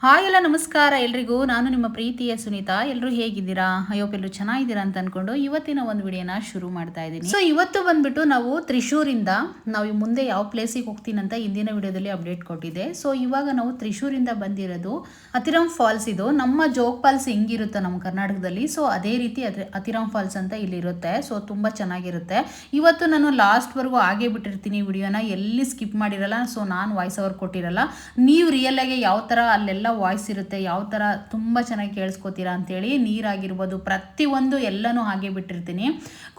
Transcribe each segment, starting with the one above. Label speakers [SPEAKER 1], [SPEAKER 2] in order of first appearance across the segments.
[SPEAKER 1] Hi ಎಲ್ಲ ನಮಸ್ಕಾರ ಎಲ್ರಿಗೂ. ನಾನು ನಿಮ್ಮ ಪ್ರೀತಿಯ ಸುನೀತಾ. ಎಲ್ಲರೂ ಹೇಗಿದ್ದೀರಾ? ಅಯ್ಯೋಪ್ ಎಲ್ಲರೂ ಚೆನ್ನಾಗಿದ್ದೀರಾ ಅಂತ ಅನ್ಕೊಂಡು ಇವತ್ತಿನ ಒಂದು ವಿಡಿಯೋನ ಶುರು ಮಾಡ್ತಾ ಇದ್ದೀನಿ. ಸೊ ಇವತ್ತು ಬಂದ್ಬಿಟ್ಟು ನಾವು ತ್ರಿಶೂರಿಂದ ನಾವು ಮುಂದೆ ಯಾವ ಪ್ಲೇಸಿಗೆ ಹೋಗ್ತೀನಿ ಅಂತ ಹಿಂದಿನ ವಿಡಿಯೋದಲ್ಲಿ ಅಪ್ಡೇಟ್ ಕೊಟ್ಟಿದ್ದೆ. ಸೊ ಇವಾಗ ನಾವು ತ್ರಿಶೂರಿಂದ ಬಂದಿರೋದು ಅತಿರಾಮ್ ಫಾಲ್ಸ್. ಇದು ನಮ್ಮ ಜೋಗ್ ಫಾಲ್ಸ್ ಹೆಂಗಿರುತ್ತೆ ನಮ್ಮ ಕರ್ನಾಟಕದಲ್ಲಿ, ಸೊ ಅದೇ ರೀತಿ ಅತಿರಾಮ್ ಫಾಲ್ಸ್ ಅಂತ ಇಲ್ಲಿರುತ್ತೆ. ಸೊ ತುಂಬ ಚೆನ್ನಾಗಿರುತ್ತೆ. ಇವತ್ತು ನಾನು ಲಾಸ್ಟ್ವರೆಗೂ ಹಾಗೇ ಬಿಟ್ಟಿರ್ತೀನಿ ವಿಡಿಯೋನ, ಎಲ್ಲಿ ಸ್ಕಿಪ್ ಮಾಡಿರಲ್ಲ. ಸೊ ನಾನು ವಾಯ್ಸ್ ಓವರ್ ಕೊಟ್ಟಿರಲ್ಲ. ನೀವು ರಿಯಲ್ ಆಗಿ ಯಾವ ಥರ ಅಲ್ಲೆಲ್ಲ ವಾಯ್ಸ್ ಇರುತ್ತೆ, ಯಾವ ಥರ ತುಂಬ ಚೆನ್ನಾಗಿ ಕೇಳಿಸ್ಕೊತೀರಾ ಅಂತೇಳಿ, ನೀರಾಗಿರ್ಬೋದು ಪ್ರತಿಯೊಂದು ಎಲ್ಲನೂ ಹಾಗೆ ಬಿಟ್ಟಿರ್ತೀನಿ.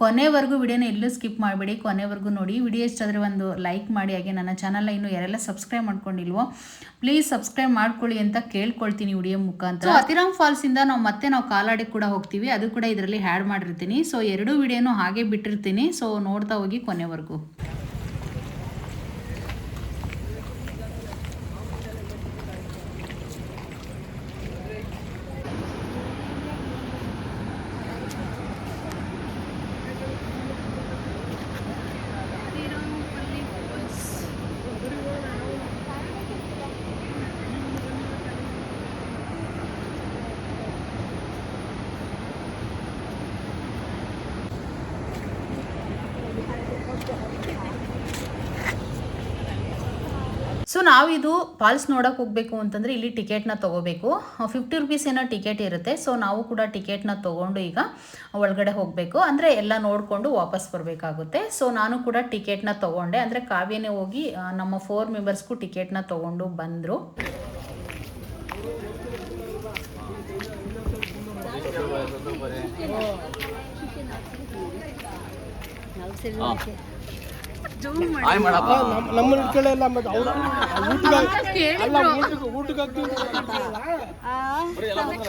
[SPEAKER 1] ಕೊನೆವರೆಗೂ ವಿಡಿಯೋನ ಎಲ್ಲೂ ಸ್ಕಿಪ್ ಮಾಡಿಬಿಡಿ, ಕೊನೆವರೆಗೂ ನೋಡಿ. ವಿಡಿಯೋ ಇಷ್ಟಾದರೆ ಒಂದು ಲೈಕ್ ಮಾಡಿ. ಹಾಗೆ ನನ್ನ ಚಾನಲ್ನ ಇನ್ನೂ ಯಾರೆಲ್ಲ ಸಬ್ಸ್ಕ್ರೈಬ್ ಮಾಡ್ಕೊಂಡಿಲ್ವೋ ಪ್ಲೀಸ್ ಸಬ್ಸ್ಕ್ರೈಬ್ ಮಾಡ್ಕೊಳ್ಳಿ ಅಂತ ಕೇಳ್ಕೊಳ್ತೀನಿ ವಿಡಿಯೋ ಮುಖಾಂತರ. ಸೊ ಅತಿರಾಮ್ ಫಾಲ್ಸಿಂದ ನಾವು ಕಾಲಾಡಿಗೆ ಕೂಡ ಹೋಗ್ತೀವಿ, ಅದು ಕೂಡ ಇದರಲ್ಲಿ ಆ್ಯಡ್ ಮಾಡಿರ್ತೀನಿ. ಸೊ ಎರಡೂ ವಿಡಿಯೋನು ಹಾಗೆ ಬಿಟ್ಟಿರ್ತೀನಿ. ಸೊ ನೋಡ್ತಾ ಹೋಗಿ ಕೊನೆವರೆಗೂ. ಸೊ ನಾವಿದು ಫಾಲ್ಸ್ ನೋಡೋಕೆ ಹೋಗಬೇಕು ಅಂತಂದರೆ ಇಲ್ಲಿ ಟಿಕೆಟ್ನ ತೊಗೋಬೇಕು. 50 ರುಪೀಸ್ ಏನೋ ಟಿಕೆಟ್ ಇರುತ್ತೆ. ಸೊ ನಾವು ಕೂಡ ಟಿಕೆಟ್ನ ತೊಗೊಂಡು ಈಗ ಒಳಗಡೆ ಹೋಗಬೇಕು. ಅಂದರೆ ಎಲ್ಲ ನೋಡಿಕೊಂಡು ವಾಪಸ್ ಬರಬೇಕಾಗುತ್ತೆ. ಸೊ ನಾನು ಕೂಡ ಟಿಕೆಟ್ನ ತೊಗೊಂಡೆ. ಅಂದರೆ ಕಾವ್ಯನೇ ಹೋಗಿ ನಮ್ಮ 4 ಮೆಂಬರ್ಸ್ಗೂ ಟಿಕೆಟ್ನ ತೊಗೊಂಡು ಬಂದರು.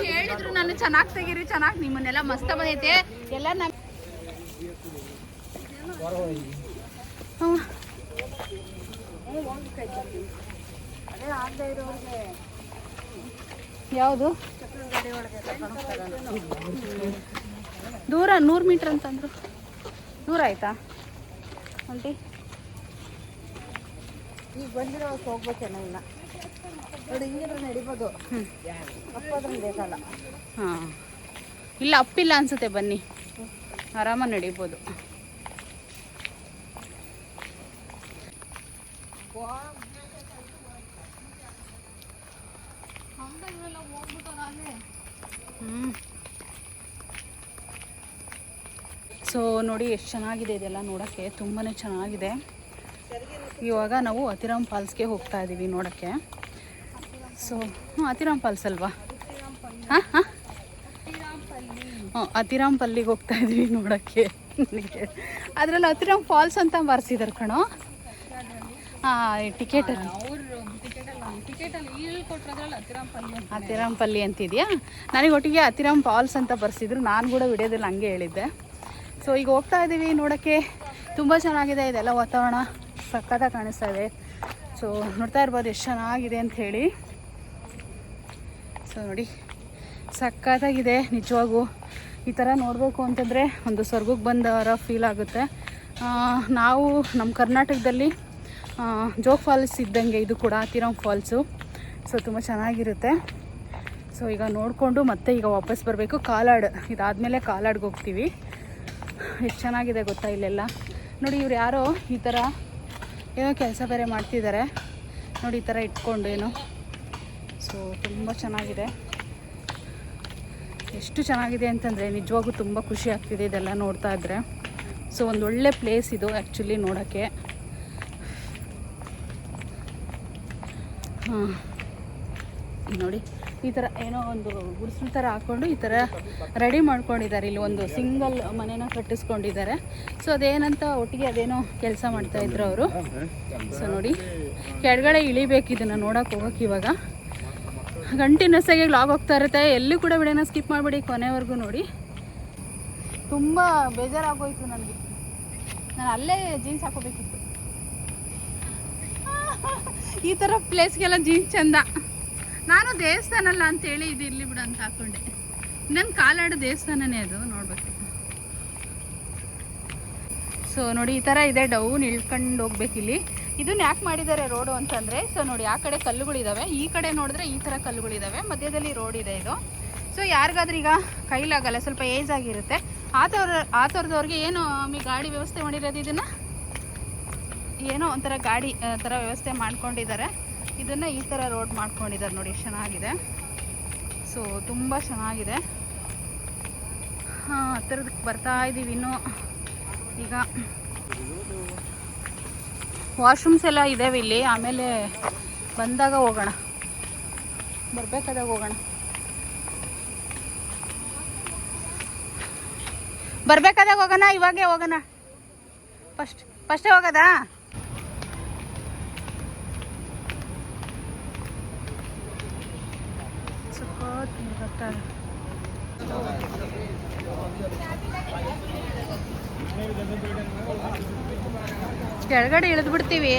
[SPEAKER 2] ಕೇಳಿದ್ರು ನಾನು ಚೆನ್ನಾಗಿ ತೆಗೀರಿ, ಚೆನ್ನಾಗಿ ನಿಮ್ಮನ್ನೆಲ್ಲ ಮಸ್ತ ಬಂದೈತೆ ಎಲ್ಲ. ಯಾವುದು ದೂರ 100 ಮೀಟರ್ ಅಂತಂದ್ರು. ದೂರ ಆಯ್ತಾ ಆಂಟಿ? ಈಗ ಬಂದಿರೋ ಹೋಗ್ಬೇಕು ಚೆನ್ನಾಗಿಲ್ಲ ನೋಡಿ, ಹಿಂಗೆ ನಡಿಬೋದು. ಅಪ್ಪಾದ್ರೂ ಬೇಕಲ್ಲ. ಹಾಂ, ಇಲ್ಲ ಅಪ್ಪಿಲ್ಲ ಅನ್ಸುತ್ತೆ. ಬನ್ನಿ, ಆರಾಮಾಗಿ ನಡಿಬೋದು. ಸೊ ನೋಡಿ ಎಷ್ಟು ಚೆನ್ನಾಗಿದೆ ಇದೆಲ್ಲ ನೋಡೋಕ್ಕೆ, ತುಂಬಾ ಚೆನ್ನಾಗಿದೆ. ಇವಾಗ ನಾವು ಅತಿರಾಮ್ ಫಾಲ್ಸ್ಗೆ ಹೋಗ್ತಾ ಇದ್ದೀವಿ ನೋಡೋಕ್ಕೆ. ಸೊ ಅತಿರಾಮ್ ಫಾಲ್ಸ್ ಅಲ್ವಾ? ಹಾಂ ಹಾಂ ಅತಿರಾಮ್ ಪಲ್ಲಿಗೆ ಹೋಗ್ತಾ ಇದ್ದೀವಿ ನೋಡೋಕ್ಕೆ. ಅದರಲ್ಲಿ ಅತಿರಾಮ್ ಫಾಲ್ಸ್ ಅಂತ ಬರ್ಸಿದಾರೆ ಕಣೋ. ಹಾಂ, ಟಿಕೆಟಲ್ಲಿ ಅತಿರಾಮ್ ಪಲ್ಲಿ ಅಂತಿದೆಯಾ? ನನಗೆ ಒಟ್ಟಿಗೆ ಅತಿರಾಮ್ ಫಾಲ್ಸ್ ಅಂತ ಬರ್ಸಿದ್ರು. ನಾನು ಕೂಡ ವಿಡಿಯೋದಲ್ಲಿ ಹಂಗೆ ಹೇಳಿದ್ದೆ. ಸೊ ಈಗ ಹೋಗ್ತಾ ಇದ್ದೀವಿ ನೋಡೋಕ್ಕೆ. ತುಂಬ ಚೆನ್ನಾಗಿದೆ ಇದೆಲ್ಲ, ವಾತಾವರಣ ಸಕ್ಕತ್ತಾಗಿ ಕಾಣಿಸ್ತಾ ಇದೆ. ಸೊ ನೋಡ್ತಾ ಇರ್ಬೋದು ಎಷ್ಟು ಚೆನ್ನಾಗಿದೆ ಅಂತ ಹೇಳಿ. ಸೊ ನೋಡಿ ಸಕ್ಕತ್ತಾಗಿದೆ ನಿಜವಾಗೂ. ಈ ಥರ ನೋಡಬೇಕು ಅಂತಂದರೆ ಒಂದು ಸ್ವರ್ಗಕ್ಕೆ ಬಂದವರ ಫೀಲ್ ಆಗುತ್ತೆ. ನಾವು ನಮ್ಮ ಕರ್ನಾಟಕದಲ್ಲಿ ಜೋಗ್ ಫಾಲ್ಸ್ ಇದ್ದಂಗೆ ಇದು ಕೂಡ ಅತಿರಾಮ್ ಫಾಲ್ಸು. ಸೊ ತುಂಬ ಚೆನ್ನಾಗಿರುತ್ತೆ. ಸೊ ಈಗ ನೋಡಿಕೊಂಡು ಮತ್ತೆ ಈಗ ವಾಪಸ್ ಬರಬೇಕು. ಕಾಲಾಡ್ ಇದಾದಮೇಲೆ ಕಾಲಾಡ್ಗೆ ಹೋಗ್ತೀವಿ. ಎಷ್ಟು ಚೆನ್ನಾಗಿದೆ ಗೊತ್ತಾ ಇಲ್ಲೆಲ್ಲ. ನೋಡಿ ಇವ್ರು ಯಾರೋ ಈ ಥರ ಏನೋ ಕೆಲಸ ಬೇರೆ ಮಾಡ್ತಿದ್ದಾರೆ ನೋಡಿ, ಈ ಥರ ಇಟ್ಕೊಂಡು ಏನೋ. ಸೊ ತುಂಬ ಚೆನ್ನಾಗಿದೆ, ಎಷ್ಟು ಚೆನ್ನಾಗಿದೆ ಅಂತಂದರೆ ನಿಜವಾಗೂ ತುಂಬ ಖುಷಿ ಆಗ್ತಿದೆ ಇದೆಲ್ಲ ನೋಡ್ತಾ ಇದ್ದರೆ. ಸೊ ಒಂದೊಳ್ಳೆ ಪ್ಲೇಸ್ ಇದು ಆ್ಯಕ್ಚುಲಿ ನೋಡೋಕ್ಕೆ. ಹಾಂ ನೋಡಿ ಈ ಥರ ಏನೋ ಒಂದು ಗುಡಿಸಲು ಥರ ಹಾಕ್ಕೊಂಡು ಈ ಥರ ರೆಡಿ ಮಾಡ್ಕೊಂಡಿದ್ದಾರೆ. ಇಲ್ಲಿ ಒಂದು ಸಿಂಗಲ್ ಮನೇನ ಕಟ್ಟಿಸ್ಕೊಂಡಿದ್ದಾರೆ. ಸೊ ಅದೇನಂತ ಒಟ್ಟಿಗೆ ಅದೇನೋ ಕೆಲಸ ಮಾಡ್ತಾಯಿದ್ರು ಅವರು. ಸೊ ನೋಡಿ ಕೆಳಗಡೆ ಇಳಿಬೇಕು ಇದನ್ನು ನೋಡೋಕೆ ಹೋಗೋಕೆ. ಇವಾಗ ಕಂಟಿನ್ಯೂಸ್ ಆಗಿ ಲಾಗ್ ಹೋಗ್ತಾ ಇರುತ್ತೆ. ಎಲ್ಲೂ ಕೂಡ ವಿಡಿಯೋನ ಸ್ಕಿಪ್ ಮಾಡಿಬಿಡಿ, ಕೊನೆವರೆಗೂ ನೋಡಿ. ತುಂಬ ಬೇಜಾರಾಗೋಯ್ತು ನನಗೆ. ನಾನು ಅಲ್ಲೇ ಜೀನ್ಸ್ ಹಾಕೋಬೇಕಿತ್ತು. ಈ ಥರ ಪ್ಲೇಸ್ಗೆಲ್ಲ ಜೀನ್ಸ್ ಚೆಂದ. ನಾನು ದೇವಸ್ಥಾನ ಅಲ್ಲ ಅಂತೇಳಿ ಇದು ಇರಲಿ ಬಿಡು ಅಂತ ಹಾಕ್ಕೊಂಡೆ. ನನ್ನ ಕಾಲಾಡು ದೇವಸ್ಥಾನನೇ ಅದು, ನೋಡ್ಬೇಕು. ಸೊ ನೋಡಿ ಈ ಥರ ಇದೆ, ಡೌನ್ ಇಳ್ಕೊಂಡು ಹೋಗ್ಬೇಕು. ಇಲ್ಲಿ ಇದನ್ನ ಯಾಕೆ ಮಾಡಿದ್ದಾರೆ ರೋಡು ಅಂತಂದರೆ, ಸೊ ನೋಡಿ ಆ ಕಡೆ ಕಲ್ಲುಗಳಿದ್ದಾವೆ, ಈ ಕಡೆ ನೋಡಿದ್ರೆ ಈ ಥರ ಕಲ್ಲುಗಳಿದ್ದಾವೆ, ಮಧ್ಯದಲ್ಲಿ ರೋಡ್ ಇದೆ ಇದು. ಸೊ ಯಾರಿಗಾದ್ರೂ ಈಗ ಕೈಲಾಗಲ್ಲ, ಸ್ವಲ್ಪ ಏಜ್ ಆಗಿರುತ್ತೆ, ಆ ಥರದವ್ರಿಗೆ ಏನು ಗಾಡಿ ವ್ಯವಸ್ಥೆ ಮಾಡಿರೋದು, ಇದನ್ನು ಏನೋ ಒಂಥರ ಗಾಡಿ ಥರ ವ್ಯವಸ್ಥೆ ಮಾಡ್ಕೊಂಡಿದ್ದಾರೆ. ಇದನ್ನು ಈ ಥರ ರೋಡ್ ಮಾಡ್ಕೊಂಡಿದ್ದಾರೆ ನೋಡಿ, ಚೆನ್ನಾಗಿದೆ. ಸೊ ತುಂಬ ಚೆನ್ನಾಗಿದೆ. ಹತ್ತಿರದಕ್ಕೆ ಬರ್ತಾ ಇದ್ದೀವಿ ಇನ್ನು. ಈಗ ವಾಶ್ರೂಮ್ಸ್ ಎಲ್ಲ ಇದ್ದಾವೆ ಇಲ್ಲಿ, ಆಮೇಲೆ ಬಂದಾಗ ಹೋಗೋಣ, ಬರಬೇಕಾದಾಗ ಹೋಗೋಣ. ಬರಬೇಕಾದಾಗ ಹೋಗೋಣ, ಇವಾಗೇ ಹೋಗೋಣ, ಫಸ್ಟೇ ಹೋಗೋದಾ? ಕೆಳಗಡೆ ಇಳಿದು ಬಿಡ್ತೀವಿ,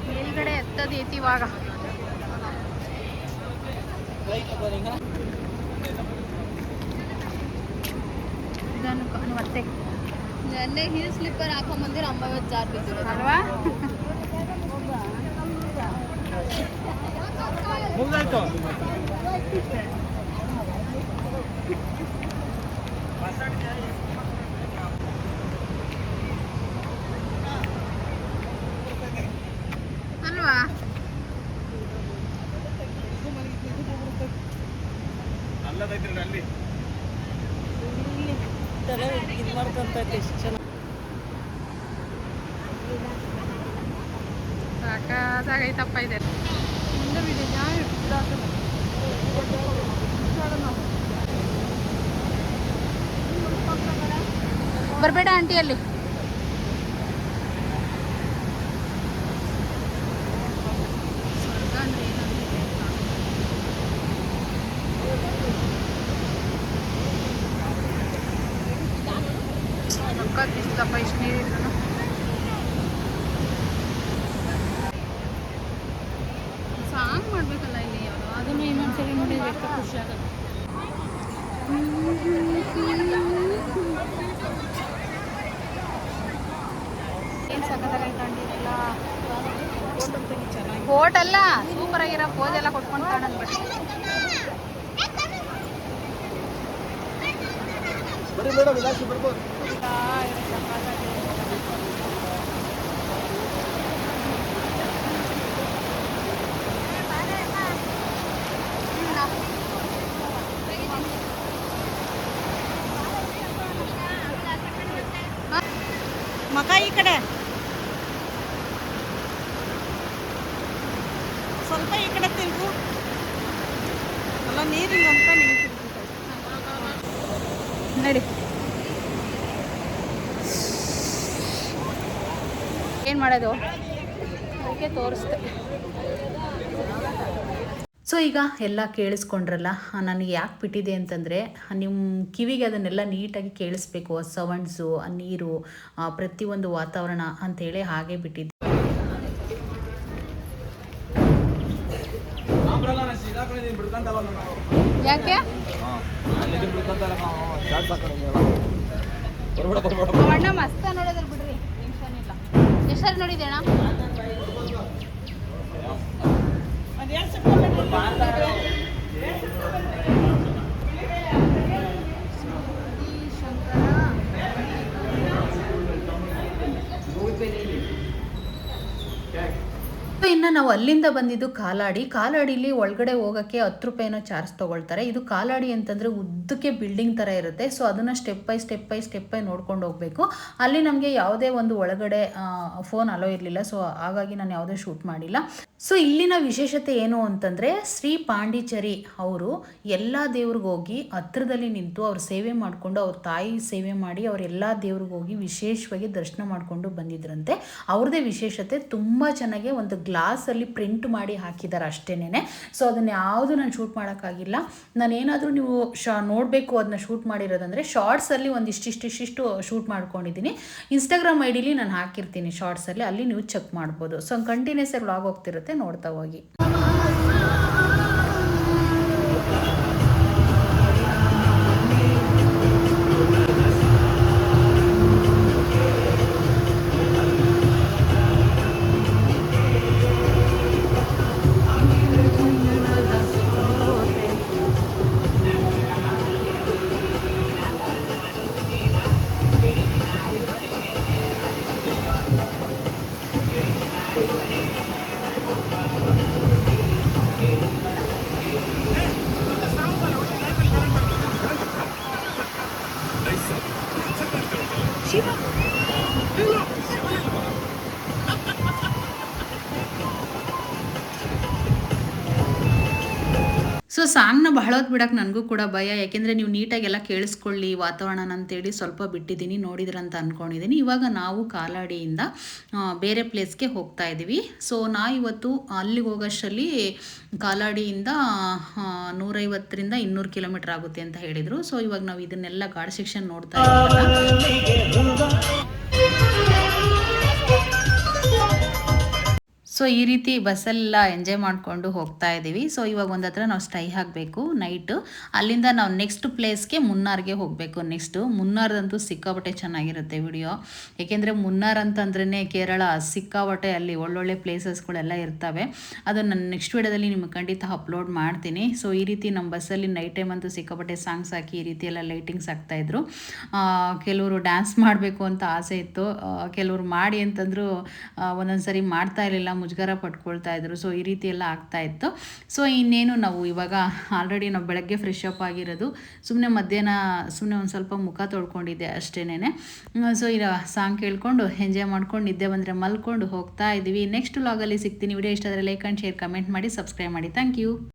[SPEAKER 2] ಮೇಲ್ಗಡೆ ಎತ್ತದ ಐತಿ ಇವಾಗ. ಮತ್ತೆ
[SPEAKER 3] ನೆನ್ನೆ ಹೀಲ್ ಸ್ಲಿಪ್ಪರ್ ಹಾಕೊಂಬಂದಿರ 50,000 ಬಿದ್ದಿರೋ
[SPEAKER 2] ಅಲ್ವಾ? ಅಲ್ವಾ? ಸಾಕಾಗೈತಪ್ಪ ಇದೆ. ಬರಬೇಡ ಆಂಟಿ ಅಲ್ಲಿ. ಇಷ್ಟಪ್ಪ ಇಷ್ಟು ನೀರಿದ್ರು ಸಾಂಗ್ ಮಾಡ್ಬೇಕಲ್ಲ ಇಲ್ಲಿ, ಯಾವುದು ಅದನ್ನು ಇನ್ನೊಂದ್ಸರಿ ನೋಡಿದ್ರೆ ಎಷ್ಟು ಖುಷಿ ಆಗುತ್ತೆ. ಏನು ಸಖತ್ತಾಗೈತಂಡಿರಲ್ಲ, ಹೋಟೆಲ್ಲ ಸೂಪರ್ ಆಗಿರೋ ಪೋಸ್ ಎಲ್ಲ ಕೊಟ್ಕೊಂಡು ಕಾಣೋದು ಬಿಡಿ.
[SPEAKER 3] ಮಗ ಈ ಕಡೆ ಸ್ವಲ್ಪ ಈ ಕಡೆ ತಿರುಗು, ಅಲ್ಲ ನೀರಿಗೆ ಅಂತ ನೀವು
[SPEAKER 2] ನಡಿ. ಏನು ಮಾಡೋದು ಅದಕ್ಕೆ ತೋರಿಸ್ದೆ.
[SPEAKER 1] ಸೊ ಈಗ ಎಲ್ಲ ಕೇಳಿಸ್ಕೊಂಡ್ರಲ್ಲ, ನನಗೆ ಯಾಕೆ ಬಿಟ್ಟಿದೆ ಅಂತಂದರೆ, ನಿಮ್ಮ ಕಿವಿಗೆ ಅದನ್ನೆಲ್ಲ ನೀಟಾಗಿ ಕೇಳಿಸ್ಬೇಕು, ಆ ಸೌಂಡ್ಸು, ಆ ನೀರು, ಪ್ರತಿಯೊಂದು ವಾತಾವರಣ ಅಂಥೇಳಿ ಹಾಗೆ ಬಿಟ್ಟಿದ್ದೆ.
[SPEAKER 2] ಯಾಕೆ ಅಣ್ಣ ಮಸ್ತ ನೋಡೋದ್ರ ಬಿಡ್ರಿ, ಟೆನ್ಷನ್ ಇಲ್ಲ. ಎಷ್ಟು ನೋಡಿದೆ ಅಣ್ಣ?
[SPEAKER 1] ಇನ್ನು ನಾವು ಅಲ್ಲಿಂದ ಬಂದಿದ್ದು ಕಾಲಾಡಿಲಿ ಒಳಗಡೆ ಹೋಗೋಕ್ಕೆ 10 ರೂಪಾಯಿನೋ ಚಾರ್ಜ್ ತೊಗೊಳ್ತಾರೆ. ಇದು ಕಾಲಾಡಿ ಅಂತಂದರೆ ಉದ್ದಕ್ಕೆ ಬಿಲ್ಡಿಂಗ್ ಥರ ಇರುತ್ತೆ. ಸೊ ಅದನ್ನು ಸ್ಟೆಪ್ ಬೈ ನೋಡ್ಕೊಂಡು ಹೋಗಬೇಕು. ಅಲ್ಲಿ ನಮಗೆ ಯಾವುದೇ ಒಂದು ಒಳಗಡೆ ಫೋನ್ ಅಲೋ ಇರಲಿಲ್ಲ, ಸೊ ಹಾಗಾಗಿ ನಾನು ಯಾವುದೇ ಶೂಟ್ ಮಾಡಿಲ್ಲ. ಸೊ ಇಲ್ಲಿನ ವಿಶೇಷತೆ ಏನು ಅಂತಂದರೆ, ಶ್ರೀ ಪಾಂಡಿಚೇರಿ ಅವರು ಎಲ್ಲ ದೇವ್ರಿಗೆ ಹೋಗಿ ಹತ್ರದಲ್ಲಿ ನಿಂತು ಅವ್ರ ಸೇವೆ ಮಾಡಿಕೊಂಡು, ಅವ್ರ ತಾಯಿ ಸೇವೆ ಮಾಡಿ, ಅವ್ರ ಎಲ್ಲ ದೇವ್ರಿಗೆ ಹೋಗಿ ವಿಶೇಷವಾಗಿ ದರ್ಶನ ಮಾಡಿಕೊಂಡು ಬಂದಿದ್ರಂತೆ. ಅವ್ರದ್ದೇ ವಿಶೇಷತೆ. ತುಂಬ ಚೆನ್ನಾಗಿ ಒಂದು ಗ್ಲಾಸಲ್ಲಿ ಪ್ರಿಂಟ್ ಮಾಡಿ ಹಾಕಿದ್ದಾರೆ ಅಷ್ಟೇನೆ. ಸೊ ಅದನ್ನು ಯಾವುದು ನಾನು ಶೂಟ್ ಮಾಡೋಕ್ಕಾಗಿಲ್ಲ. ನಾನೇನಾದರೂ ನೀವು ನೋಡಬೇಕು ಅದನ್ನ ಶೂಟ್ ಮಾಡಿರೋದಂದರೆ ಶಾರ್ಟ್ಸಲ್ಲಿ ಒಂದಿಷ್ಟಿಷ್ಟು ಶೂಟ್ ಮಾಡ್ಕೊಂಡಿದ್ದೀನಿ. ಇನ್ಸ್ಟಾಗ್ರಾಮ್ ಐಡಿಲಿ ನಾನು ಹಾಕಿರ್ತೀನಿ ಶಾರ್ಟ್ಸಲ್ಲಿ, ಅಲ್ಲಿ ನೀವು ಚೆಕ್ ಮಾಡ್ಬೋದು. ಸೊ ಕಂಟಿನ್ಯೂಸ್ ಆಗಿ ವ್ಲಾಗ್ ಹೋಗ್ತಿರುತ್ತೆ, ನೋಡ್ತಾ ಹೋಗಿ. ಸೊ ಸಾಂಗ್ನ ಬಹಳ ಹೊತ್ತು ಬಿಡೋಕೆ ನನಗೂ ಕೂಡ ಭಯ, ಯಾಕೆಂದರೆ ನೀವು ನೀಟಾಗೆಲ್ಲ ಕೇಳಿಸ್ಕೊಳ್ಳಿ ವಾತಾವರಣ ಅಂತೇಳಿ ಸ್ವಲ್ಪ ಬಿಟ್ಟಿದ್ದೀನಿ, ನೋಡಿದ್ರಂತ ಅಂದ್ಕೊಂಡಿದ್ದೀನಿ. ಇವಾಗ ನಾವು ಕಾಲಾಡಿಯಿಂದ ಬೇರೆ ಪ್ಲೇಸ್ಗೆ ಹೋಗ್ತಾ ಇದ್ದೀವಿ. ಸೊ ಇವತ್ತು ಅಲ್ಲಿಗೆ ಹೋಗೋಷ್ಟರಲ್ಲಿ ಕಾಲಾಡಿಯಿಂದ 150ರಿಂದ 200 ಕಿಲೋಮೀಟರ್ ಆಗುತ್ತೆ ಅಂತ ಹೇಳಿದರು. ಸೊ ಇವಾಗ ನಾವು ಇದನ್ನೆಲ್ಲ ಗಾರ್ಡ್ ಸೆಕ್ಷನ್ ನೋಡ್ತಾ ಇದ್ದೀವಿ. ಸೊ ಈ ರೀತಿ ಬಸ್ಸೆಲ್ಲ ಎಂಜಾಯ್ ಮಾಡಿಕೊಂಡು ಹೋಗ್ತಾ ಇದ್ದೀವಿ. ಸೊ ಇವಾಗ ಒಂದು ಹತ್ರ ನಾವು ಸ್ಟೇ ಆಗಬೇಕು ನೈಟು. ಅಲ್ಲಿಂದ ನಾವು ನೆಕ್ಸ್ಟ್ ಪ್ಲೇಸ್ಗೆ ಮುನ್ನಾರ್ಗೆ ಹೋಗಬೇಕು. ಮುನ್ನಾರ್ದಂತೂ ಸಿಕ್ಕಾಪಟ್ಟೆ ಚೆನ್ನಾಗಿರುತ್ತೆ ವಿಡಿಯೋ, ಏಕೆಂದರೆ ಮುನ್ನಾರ್ ಅಂತಂದ್ರೇ ಕೇರಳ, ಸಿಕ್ಕಾಪಟ್ಟೆ ಅಲ್ಲಿ ಒಳ್ಳೊಳ್ಳೆ ಪ್ಲೇಸಸ್ಗಳೆಲ್ಲ ಇರ್ತವೆ. ಅದು ನಾನು ನೆಕ್ಸ್ಟ್ ವಿಡಿಯೋದಲ್ಲಿ ನಿಮಗೆ ಖಂಡಿತ ಅಪ್ಲೋಡ್ ಮಾಡ್ತೀನಿ. ಸೊ ಈ ರೀತಿ ನಮ್ಮ ಬಸ್ಸಲ್ಲಿ ನೈಟ್ ಟೈಮ್ ಅಂತೂ ಸಿಕ್ಕಾಪಟ್ಟೆ ಸಾಂಗ್ಸ್ ಹಾಕಿ ಈ ರೀತಿ ಎಲ್ಲ ಲೈಟಿಂಗ್ಸ್ ಹಾಕ್ತಾಯಿದ್ರು. ಕೆಲವರು ಡ್ಯಾನ್ಸ್ ಮಾಡಬೇಕು ಅಂತ ಆಸೆ ಇತ್ತು, ಕೆಲವರು ಮಾಡಿ ಅಂತಂದರೂ ಒಂದೊಂದು ಸರಿ ಮಾಡ್ತಾ ಇರಲಿಲ್ಲ, ಮುಜುಗರ ಪಟ್ಕೊಳ್ತಾ ಇದ್ರು. ಸೊ ಈ ರೀತಿ ಎಲ್ಲ ಆಗ್ತಾ ಇತ್ತು. ಸೊ ಇನ್ನೇನು ನಾವು ಇವಾಗ ಆಲ್ರೆಡಿ ನಾವು ಬೆಳಗ್ಗೆ ಫ್ರೆಶ್ ಅಪ್ ಆಗಿರೋದು, ಸುಮ್ಮನೆ ಮಧ್ಯಾಹ್ನ ಸುಮ್ಮನೆ ಒಂದು ಸ್ವಲ್ಪ ಮುಖ ತೊಳ್ಕೊಂಡಿದ್ದೆ ಅಷ್ಟೇನೆ. ಸೊ ಈಗ ಸಾಂಗ್ ಕೇಳ್ಕೊಂಡು ಎಂಜಾಯ್ ಮಾಡ್ಕೊಂಡು ನಿದ್ದೆ ಬಂದರೆ ಮಲ್ಕೊಂಡು ಹೋಗ್ತಾ ಇದ್ದೀವಿ. ನೆಕ್ಸ್ಟ್ ವ್ಲಾಗಲ್ಲಿ ಸಿಗ್ತೀನಿ. ವಿಡಿಯೋ ಇಷ್ಟ ಆದರೆ ಲೈಕ್ ಆ್ಯಂಡ್ ಶೇರ್, ಕಮೆಂಟ್ ಮಾಡಿ, ಸಬ್ಸ್ಕ್ರೈಬ್ ಮಾಡಿ. Thank you.